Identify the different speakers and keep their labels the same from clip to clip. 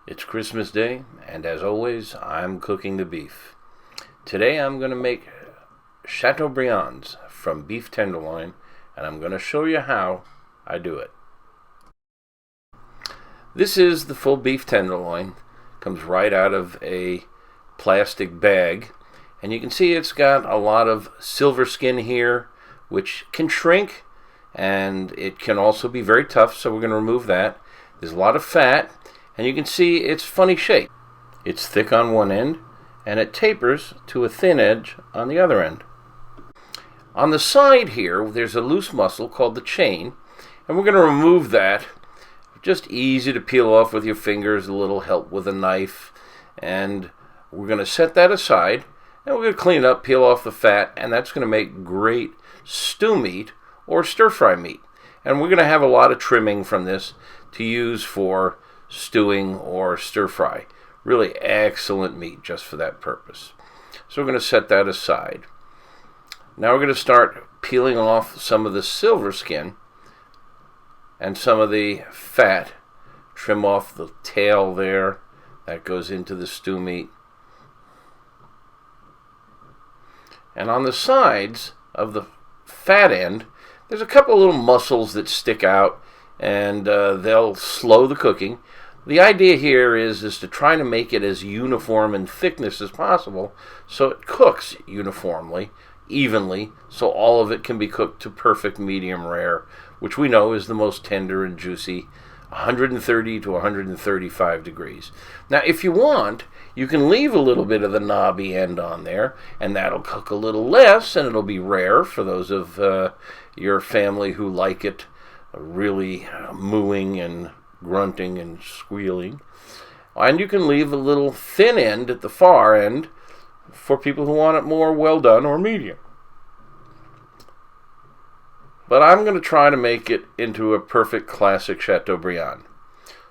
Speaker 1: It's Christmas Day, and as always, I'm cooking the beef. Today I'm going to make Chateaubriands from beef tenderloin, and I'm going to show you how I do it. This is the full beef tenderloin. Comes right out of a plastic bag, and you can see it's got a lot of silver skin here, which can shrink, and it can also be very tough, so we're going to remove that. There's a lot of fat, and you can see it's funny shape. It's thick on one end, and it tapers to a thin edge on the other end. On the side here, there's a loose muscle called the chain, and we're going to remove that. Just easy to peel off with your fingers, a little help with a knife, and we're going to set that aside, and we're going to clean it up, peel off the fat, and that's going to make great stew meat or stir-fry meat. And we're going to have a lot of trimming from this to use for stewing or stir-fry. Really excellent meat just for that purpose. So we're going to set that aside. Now we're going to start peeling off some of the silver skin and some of the fat. Trim off the tail there. That goes into the stew meat. And on the sides of the fat end, there's a couple of little muscles that stick out, and they'll slow the cooking. The idea here is to try to make it as uniform in thickness as possible so it cooks uniformly, evenly, so all of it can be cooked to perfect medium rare, which we know is the most tender and juicy, 130 to 135 degrees. Now, if you want, you can leave a little bit of the knobby end on there, and that'll cook a little less, and it'll be rare for those of your family who like it really mooing and grunting and squealing. And you can leave a little thin end at the far end for people who want it more well done or medium. But I'm going to try to make it into a perfect classic Chateaubriand.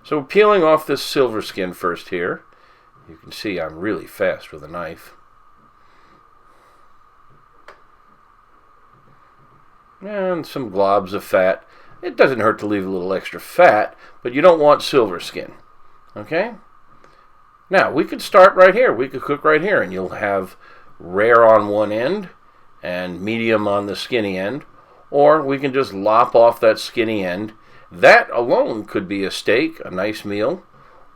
Speaker 1: So peeling off this silver skin first here. You can see I'm really fast with a knife. And some globs of fat. It doesn't hurt to leave a little extra fat, but you don't want silver skin. Okay? Now, we could start right here. We could cook right here, and you'll have rare on one end and medium on the skinny end. Or we can just lop off that skinny end. That alone could be a steak, a nice meal.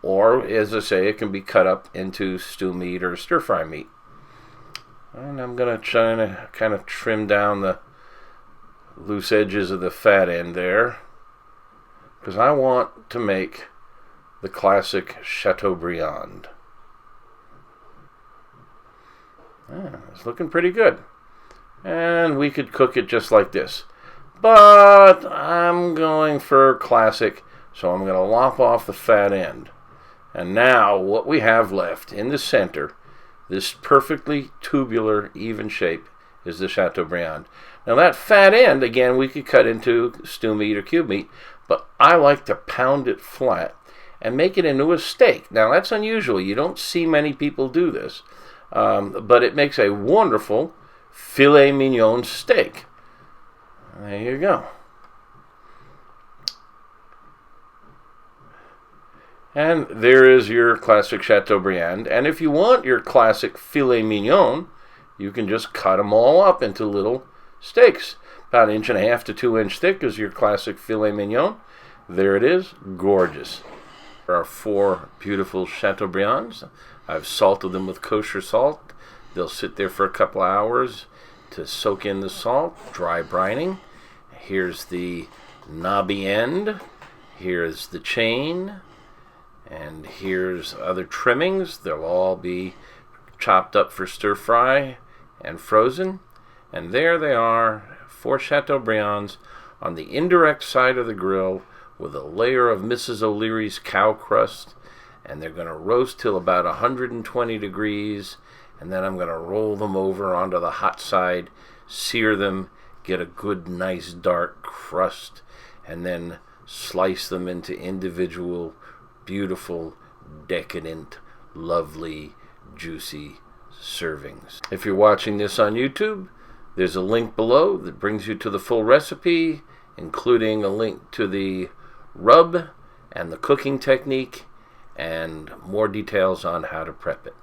Speaker 1: Or, as I say, it can be cut up into stew meat or stir-fry meat. And I'm going to try to kind of trim down the loose edges of the fat end there, because I want to make the classic Chateaubriand. It's looking pretty good. And we could cook it just like this. But I'm going for classic, so I'm going to lop off the fat end. And now what we have left in the center, this perfectly tubular, even shape, is the Chateaubriand. Now that fat end, again, we could cut into stew meat or cube meat, but I like to pound it flat and make it into a steak. Now that's unusual. You don't see many people do this, but it makes a wonderful filet mignon steak. There you go. And there is your classic Chateaubriand. And if you want your classic filet mignon, you can just cut them all up into little steaks. About 1.5 inch to 2 inch thick is your classic filet mignon. There it is. Gorgeous. There are 4 beautiful Chateaubriands. I've salted them with kosher salt. They'll sit there for a couple hours to soak in the salt, dry brining. Here's the knobby end. Here's the chain. And here's other trimmings. They'll all be chopped up for stir fry and frozen. And there they are, 4 Chateaubriands on the indirect side of the grill with a layer of Mrs. O'Leary's cow crust. And they're going to roast till about 120 degrees. And then I'm going to roll them over onto the hot side, sear them, get a good, nice, dark crust, and then slice them into individual, beautiful, decadent, lovely, juicy servings. If you're watching this on YouTube, there's a link below that brings you to the full recipe, including a link to the rub and the cooking technique and more details on how to prep it.